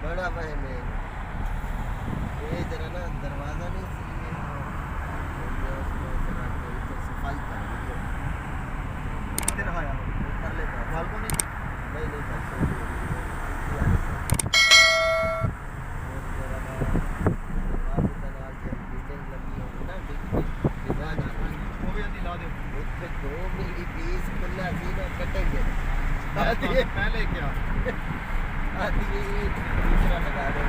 बड़ा वहम है ये जरा ना दरवाज़ा नहीं सही है ये उसमें जरा कोई तो सफाई कर दीजिए कितने रखाया कर लेता है बालकोनी नहीं नहीं कर वो भी अभी ला दो कटेंगे पहले क्या दूसरा लगा दो